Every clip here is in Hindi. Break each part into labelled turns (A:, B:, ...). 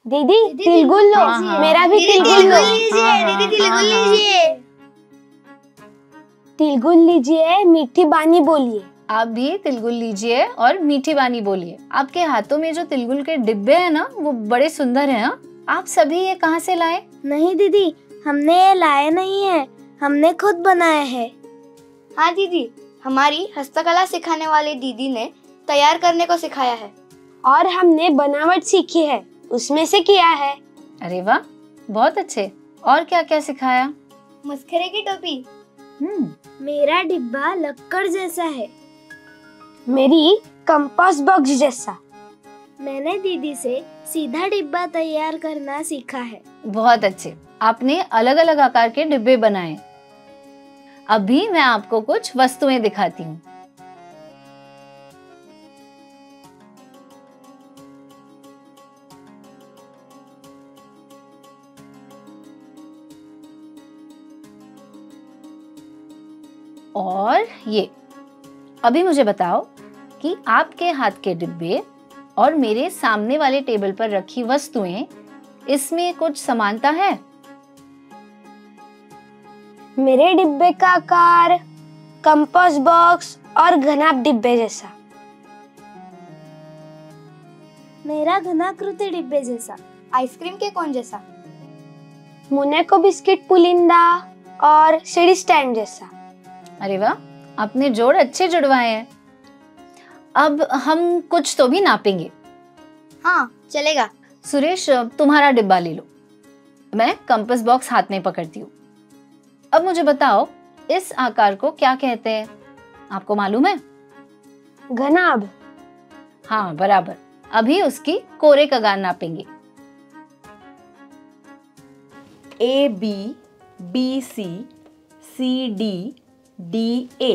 A: दीदी तिलगुल लो। मेरा भी तिलगुल लो।
B: दीदी तिलगुल लीजिए।
A: तिलगुल लीजिए, मीठी बानी बोलिए।
C: आप भी तिलगुल लीजिए और मीठी बानी बोलिए। आपके हाथों में जो तिलगुल के डिब्बे हैं ना, वो बड़े सुंदर हैं। आप सभी ये कहाँ से लाए?
B: नहीं दीदी, हमने ये लाए नहीं है, हमने खुद बनाए हैं। हाँ दीदी, हमारी हस्तकला सिखाने वाली दीदी ने तैयार करने को सिखाया है।
A: और हमने बनावट सीखी है, उसमें से किया है।
C: अरे वाह, बहुत अच्छे। और क्या क्या सिखाया?
B: मस्खरे की टोपी। मेरा डिब्बा लक्कड़ जैसा है।
A: मेरी कंपास बॉक्स जैसा।
B: मैंने दीदी से सीधा डिब्बा तैयार करना सीखा है।
C: बहुत अच्छे, आपने अलग अलग आकार के डिब्बे बनाए। अभी मैं आपको कुछ वस्तुएं दिखाती हूँ। और ये, अभी मुझे बताओ कि आपके हाथ के डिब्बे और मेरे सामने वाले टेबल पर रखी वस्तुएं, इसमें कुछ समानता है?
A: मेरे डिब्बे का आकार कंपास बॉक्स और घनाभ डिब्बे जैसा।
B: मेरा घनाकृति डिब्बे जैसा। आइसक्रीम के कोन जैसा।
A: मुनेको बिस्किट पुलिंदा और सीढ़ी स्टैंड जैसा।
C: अरे वाह, आपने जोड़ अच्छे जुड़वाए हैं। अब हम कुछ तो भी नापेंगे।
B: हाँ चलेगा।
C: सुरेश, तुम्हारा डिब्बा ले लो, मैं कंपास बॉक्स हाथ में पकड़ती हूँ। अब मुझे बताओ, इस आकार को क्या कहते हैं? आपको मालूम है?
A: घनाभ।
C: हाँ बराबर। अभी उसकी कोरे कगार नापेंगे।
D: AB, BC, CD, DA।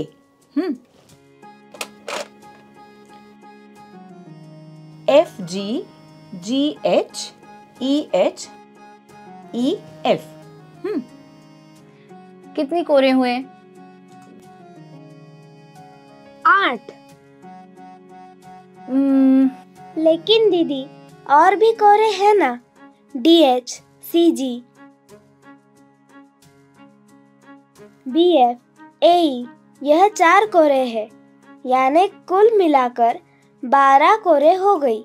D: FG, GH, EH, EF।
C: कितनी कोरे हुए?
A: 8।
B: लेकिन दीदी और भी कोरे हैं ना। DH, CG, BF, AE, यह 4 कोरे हैं, यानी कुल मिलाकर 12 कोरे हो गई।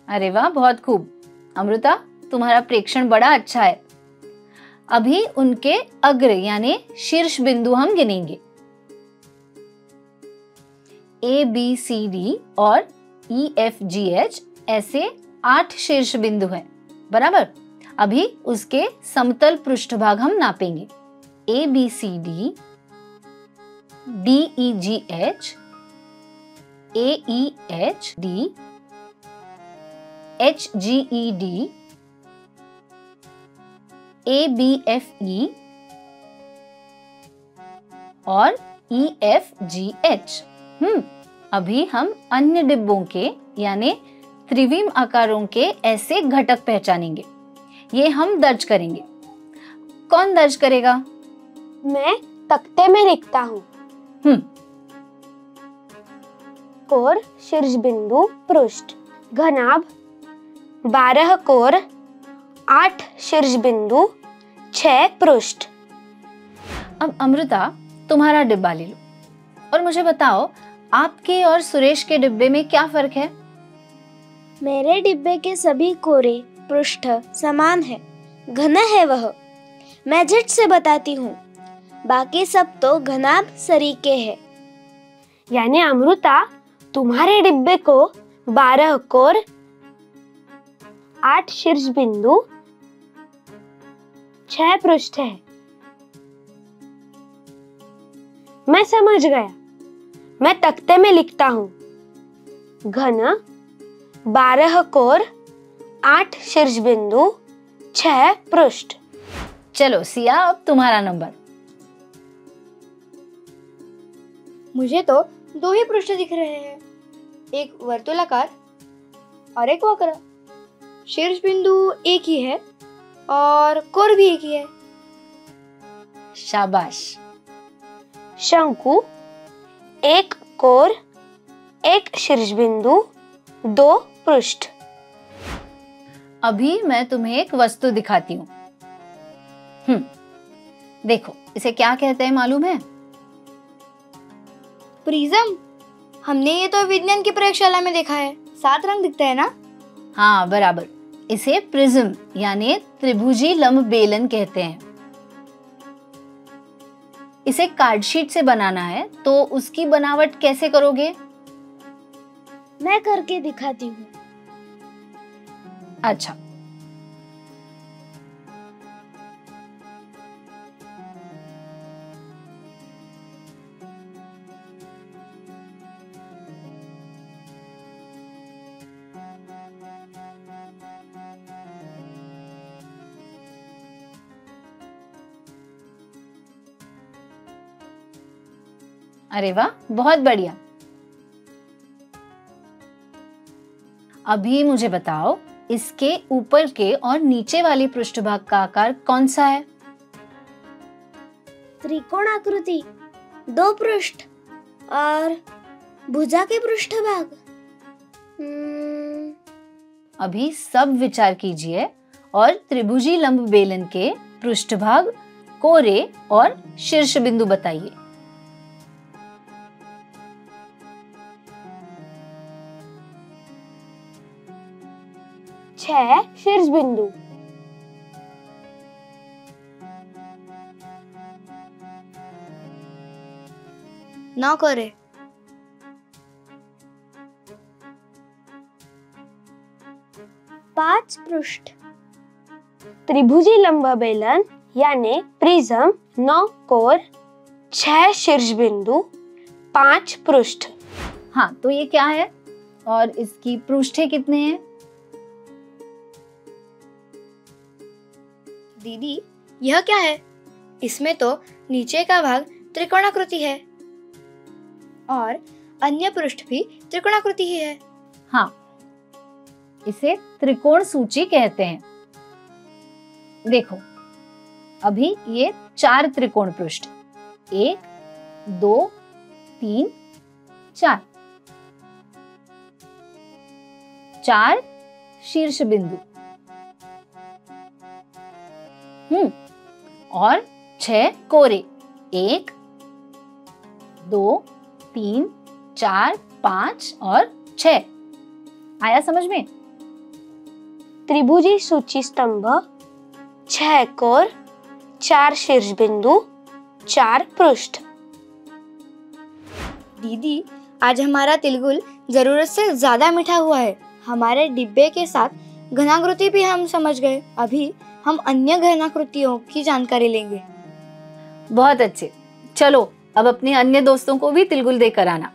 C: अरे वाह, बहुत खूब। अमृता, तुम्हारा प्रेक्षण बड़ा अच्छा है। अभी उनके अग्र यानी शीर्ष बिंदु हम गिनेंगे। ABCD और EFGH ऐसे 8 शीर्ष बिंदु हैं, बराबर। अभी उसके समतल पृष्ठभाग हम नापेंगे। ABCD, DEGH, AEHD, HGED, ABFE और EFGH। अभी हम अन्य डिब्बों के यानी त्रिविम आकारों के ऐसे घटक पहचानेंगे। ये हम दर्ज करेंगे। कौन दर्ज करेगा?
A: मैं तख्ते में लिखता हूँ। कोर, शीर्ष बिंदु, पृष्ठ। घनाभ 12 कोर, 8 शीर्ष बिंदु, 6 पृष्ठ।
C: अब अमृता, तुम्हारा डिब्बा ले लो और मुझे बताओ, आपके और सुरेश के डिब्बे में क्या फर्क है?
B: मेरे डिब्बे के सभी कोरे पृष्ठ समान है, घना है वह। मैं झट से बताती हूँ, बाकी सब तो घनाभ सरीके हैं।
A: यानी अमृता, तुम्हारे डिब्बे को 12 कोर, 8 शीर्ष बिंदु, 6 पृष्ठ है। मैं समझ गया। मैं तख्ते में लिखता हूँ। घन 12 कोर, 8 शीर्ष बिंदु, 6 पृष्ठ।
C: चलो सिया, अब तुम्हारा नंबर।
B: मुझे तो 2 ही पृष्ठ दिख रहे हैं, एक वर्तुलाकार और एक वक्र। शीर्ष बिंदु एक ही है और कोर भी एक ही है।
C: शाबाश।
A: शंकु 1 कोर, 1 शीर्ष बिंदु, 2 पृष्ठ।
C: अभी मैं तुम्हें एक वस्तु दिखाती हूँ। देखो, इसे क्या कहते हैं मालूम है?
B: प्रिज्म। हमने ये तो विज्ञान की प्रयोगशाला में देखा है, 7 रंग दिखते हैं ना?
C: हाँ, बराबर। इसे प्रिज्म यानी त्रिभुजी लंब बेलन कहते हैं। इसे कार्डशीट से बनाना है, तो उसकी बनावट कैसे करोगे?
A: मैं करके दिखाती हूँ।
C: अच्छा, अरे वाह, बहुत बढ़िया। अभी मुझे बताओ, इसके ऊपर के और नीचे वाली पृष्ठभाग का आकार कौन सा है?
A: त्रिकोणाकृति, 2 पृष्ठ और भुजा के पृष्ठभाग।
C: अभी सब विचार कीजिए और त्रिभुजी लंब बेलन के पृष्ठभाग, कोरे और शीर्ष बिंदु बताइए।
A: छह शीर्ष बिंदु।
B: ना करे।
A: पांच पृष्ठ। त्रिभुजी लंब बेलन यानी प्रिज्म, 9 कोर, 6 शीर्ष बिंदु, 5 पृष्ठ।
C: हाँ, तो ये क्या है और इसकी पृष्ठे कितने हैं?
B: दीदी, यह क्या है? इसमें तो नीचे का भाग त्रिकोणाकृति है और अन्य पृष्ठ भी त्रिकोणाकृति ही है।
C: हाँ, इसे त्रिकोण सूची कहते हैं। देखो, अभी ये 4 त्रिकोण पृष्ठ, 1, 2, 3, 4, 4 शीर्ष बिंदु और 6 कोरे, 1, 2, 3, 4, 5 और 6। आया समझ में?
A: त्रिभुजी सूची स्तंभ, 6 कोर, 4 शीर्ष बिंदु, 4 पृष्ठ।
B: दीदी, आज हमारा तिलगुल जरूरत से ज्यादा मीठा हुआ है। हमारे डिब्बे के साथ घनाकृति भी हम समझ गए। अभी हम अन्य घनाकृतियों की जानकारी लेंगे।
C: बहुत अच्छे। चलो, अब अपने अन्य दोस्तों को भी तिलगुल देकर आना।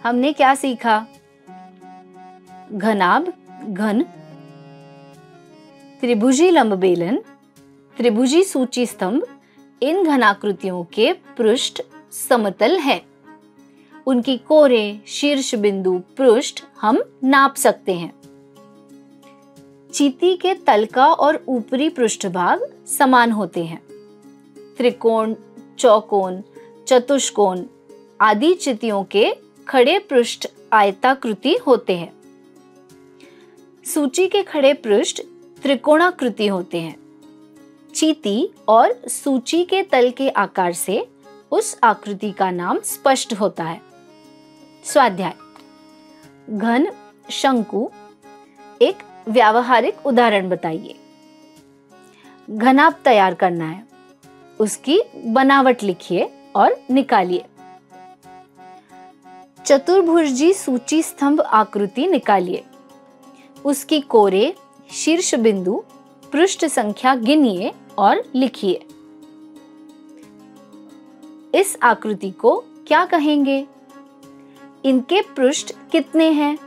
C: हमने क्या सीखा? घनाभ, घन, त्रिभुजी लंब बेलन, त्रिभुजी सूची स्तंभ, इन घनाकृतियों के पृष्ठ समतल हैं। उनकी कोरे, शीर्ष बिंदु, पृष्ठ हम नाप सकते हैं। चींटी के तल का और ऊपरी पृष्ठभाग समान होते हैं। त्रिकोण, चौकोन, चतुष्कोण आदि चींटियों के खड़े पृष्ठ आयताकृति होते हैं। सूची के खड़े पृष्ठ त्रिकोणाकृति होते हैं। चींटी और सूची के तल के आकार से उस आकृति का नाम स्पष्ट होता है। स्वाध्याय: घन शंकु। एक व्यावहारिक उदाहरण बताइए। घनाभ तैयार करना है, उसकी बनावट लिखिए और निकालिए। चतुर्भुजी सूची स्तंभ आकृति निकालिए। उसकी कोरे, शीर्ष बिंदु, पृष्ठ संख्या गिनिए और लिखिए। इस आकृति को क्या कहेंगे? इनके पृष्ठ कितने हैं?